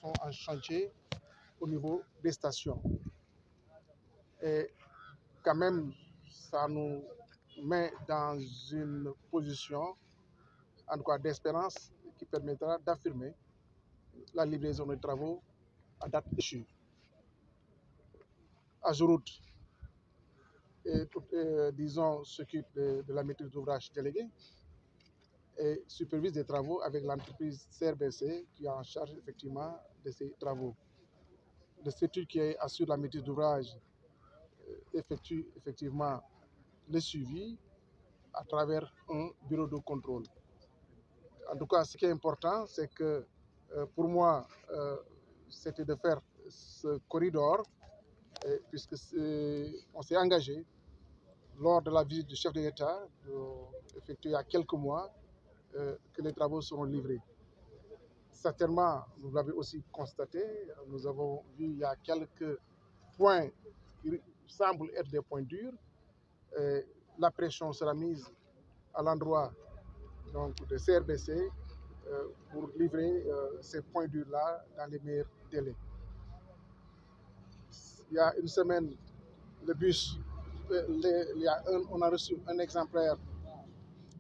sont en chantier au niveau des stations. Et quand même, ça nous met dans une position, en tout cas d'espérance, qui permettra d'affirmer la livraison des travaux à date échue. Ageroute, disons, s'occupe de la maîtrise d'ouvrage déléguée et supervise des travaux avec l'entreprise CRBC qui est en charge effectivement de ces travaux. Le CETU qui assure la maîtrise d'ouvrage effectue effectivement le suivi à travers un bureau de contrôle. En tout cas, ce qui est important, c'est que pour moi, c'était de faire ce corridor, puisque on s'est engagé lors de la visite du chef de l'État, effectuée il y a quelques mois, que les travaux seront livrés. Certainement, vous l'avez aussi constaté, nous avons vu il y a quelques points qui semblent être des points durs. La pression sera mise à l'endroit de CRBC pour livrer ces points durs-là dans les meilleurs délais. Il y a une semaine, le bus, on a reçu un exemplaire,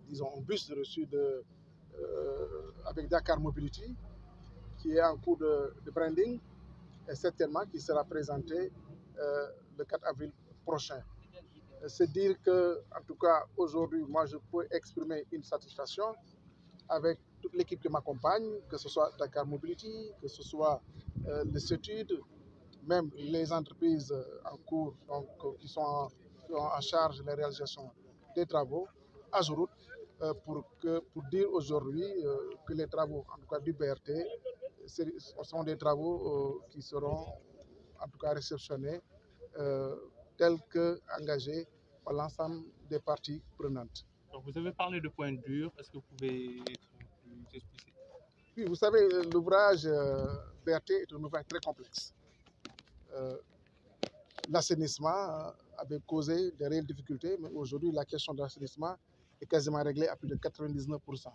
disons un bus reçu avec Dakar Mobility, qui est en cours de branding et certainement qui sera présenté le 4 avril prochain. C'est dire que, en tout cas, aujourd'hui, moi, je peux exprimer une satisfaction avec toute l'équipe qui m'accompagne, que ce soit Dakar Mobility, que ce soit les études, même les entreprises en cours qui sont en charge de la réalisation des travaux, Ageroute, pour dire aujourd'hui que les travaux, en tout cas du BRT, sont des travaux qui seront en tout cas réceptionnés tels qu'engagés par l'ensemble des parties prenantes. Donc vous avez parlé de points durs, est-ce que vous pouvez être plus explicite? Oui, vous savez, l'ouvrage BRT est un ouvrage très complexe. L'assainissement avait causé de réelles difficultés, mais aujourd'hui, la question de l'assainissement est quasiment réglée à plus de 99%.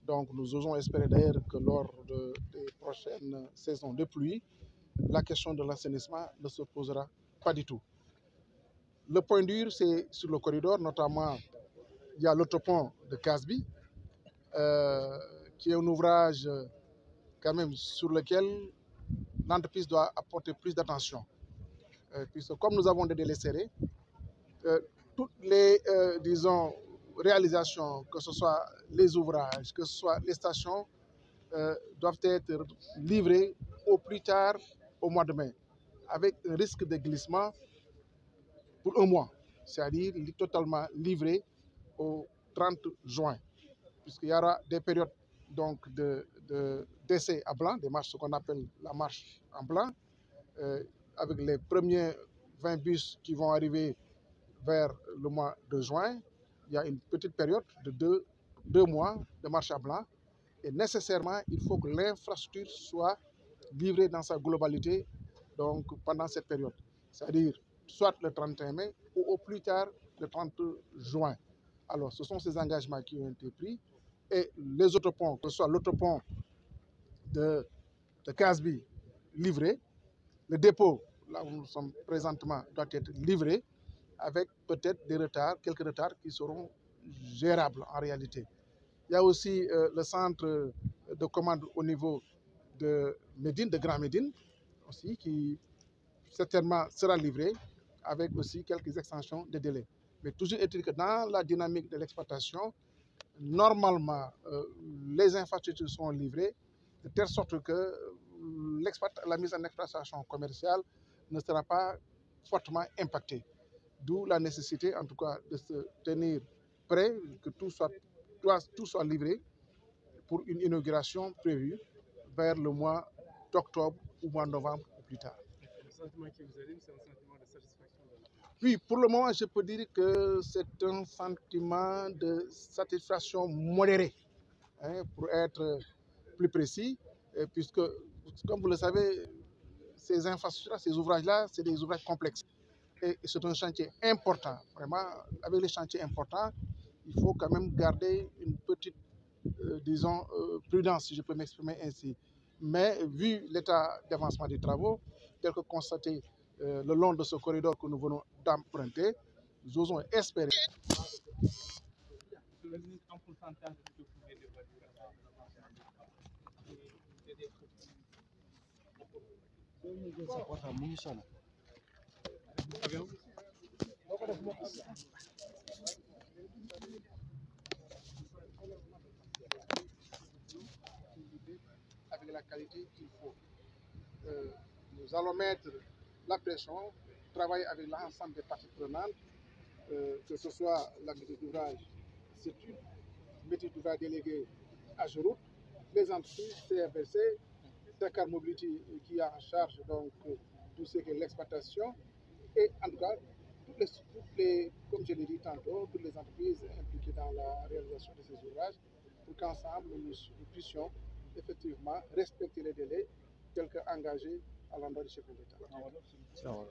Donc, nous osons espérer d'ailleurs que lors des prochaines saisons de pluie, la question de l'assainissement ne se posera pas du tout. Le point dur, c'est sur le corridor, notamment, il y a l'autopont de Casby, qui est un ouvrage quand même sur lequel l'entreprise doit apporter plus d'attention. Puisque comme nous avons des délais serrés, toutes les, disons, réalisations, que ce soit les ouvrages, que ce soit les stations, doivent être livrées au plus tard au mois de mai, avec un risque de glissement pour un mois, c'est-à-dire totalement livré au 30 juin, puisqu'il y aura des périodes d'essai à blanc, des marches, ce qu'on appelle la marche en blanc, avec les premiers 20 bus qui vont arriver vers le mois de juin. Il y a une petite période de deux mois de marche à blanc. Et nécessairement, il faut que l'infrastructure soit livrée dans sa globalité pendant cette période. C'est-à-dire soit le 31 mai ou au plus tard le 30 juin. Alors, ce sont ces engagements qui ont été pris. Et les autoponts, que ce soit l'autopont de Casby livré, le dépôt, là où nous sommes présentement, doit être livré avec peut-être des retards, quelques retards qui seront gérables en réalité. Il y a aussi le centre de commande au niveau de Médine, de Grand Médine, aussi, qui certainement sera livré avec aussi quelques extensions de délai. Mais toujours est-il que dans la dynamique de l'exploitation, normalement, les infrastructures sont livrées de telle sorte que la mise en exploitation commerciale ne sera pas fortement impactée. D'où la nécessité, en tout cas, de se tenir prêt, que tout soit livré pour une inauguration prévue vers le mois d'octobre ou mois de novembre ou plus tard. Le sentiment qui vous anime, c'est un sentiment de satisfaction? Oui, pour le moment, je peux dire que c'est un sentiment de satisfaction modérée, hein, pour être plus précis, puisque, comme vous le savez, ces infrastructures, ces ouvrages-là, c'est des ouvrages complexes. Et c'est un chantier important. Vraiment, avec les chantiers importants, il faut quand même garder une petite, disons, prudence, si je peux m'exprimer ainsi. Mais vu l'état d'avancement des travaux, tel que constaté le long de ce corridor que nous venons d'emprunter, nous osons espérer. En pourcentage, est-ce que vous pouvez évaluer avec la qualité qu'il faut. Nous allons mettre la pression, travailler avec l'ensemble des parties prenantes, que ce soit la maîtrise d'ouvrage CETUD, maîtrise d'ouvrage déléguée AGEROUTE, les entreprises CRBC, Dakar Mobility qui a en charge donc tout ce qui est l'exploitation, et en tout cas, comme je l'ai dit tantôt, toutes les entreprises impliquées dans la réalisation de ces ouvrages, pour qu'ensemble nous puissions effectivement respecter les délais tels qu'engagés à l'endroit du chef de l'État. Voilà.